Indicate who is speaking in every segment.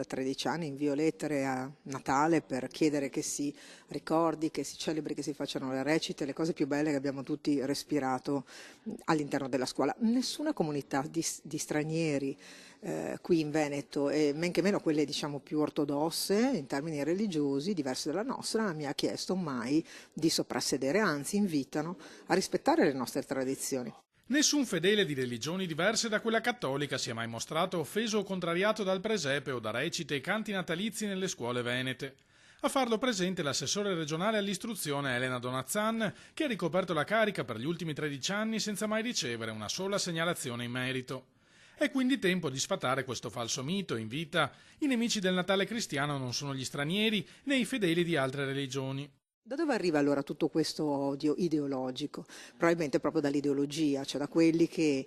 Speaker 1: da 13 anni invio lettere a Natale per chiedere che si ricordi, che si celebri, che si facciano le recite, le cose più belle che abbiamo tutti respirato all'interno della scuola. Nessuna comunità di stranieri qui in Veneto, e men che meno quelle diciamo più ortodosse in termini religiosi, diverse dalla nostra, mi ha chiesto mai di soprassedere, anzi invitano a rispettare le nostre tradizioni.
Speaker 2: Nessun fedele di religioni diverse da quella cattolica si è mai mostrato offeso o contrariato dal presepe o da recite e canti natalizi nelle scuole venete. A farlo presente l'assessore regionale all'istruzione Elena Donazzan, che ha ricoperto la carica per gli ultimi 13 anni senza mai ricevere una sola segnalazione in merito. È quindi tempo di sfatare questo falso mito. Invita: i nemici del Natale cristiano non sono gli stranieri né i fedeli di altre religioni.
Speaker 1: Da dove arriva allora tutto questo odio ideologico? Probabilmente proprio dall'ideologia, cioè da quelli che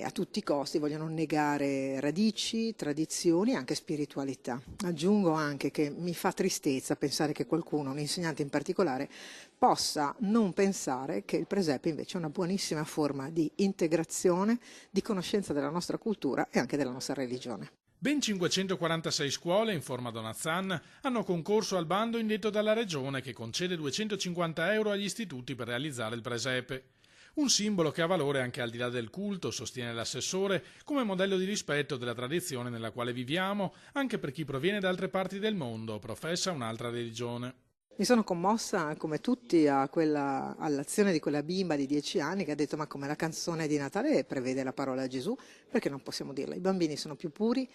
Speaker 1: a tutti i costi vogliono negare radici, tradizioni e anche spiritualità. Aggiungo anche che mi fa tristezza pensare che qualcuno, un insegnante in particolare, possa non pensare che il presepe invece è una buonissima forma di integrazione, di conoscenza della nostra cultura e anche della nostra religione.
Speaker 2: Ben 546 scuole, informa Donazzan, hanno concorso al bando indetto dalla Regione, che concede 250 euro agli istituti per realizzare il presepe. Un simbolo che ha valore anche al di là del culto, sostiene l'assessore, come modello di rispetto della tradizione nella quale viviamo, anche per chi proviene da altre parti del mondo o professa un'altra religione.
Speaker 1: Mi sono commossa come tutti all'azione di quella bimba di 10 anni che ha detto: ma come la canzone di Natale prevede la parola Gesù, perché non possiamo dirla? I bambini sono più puri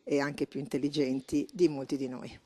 Speaker 1: e anche più intelligenti di molti di noi.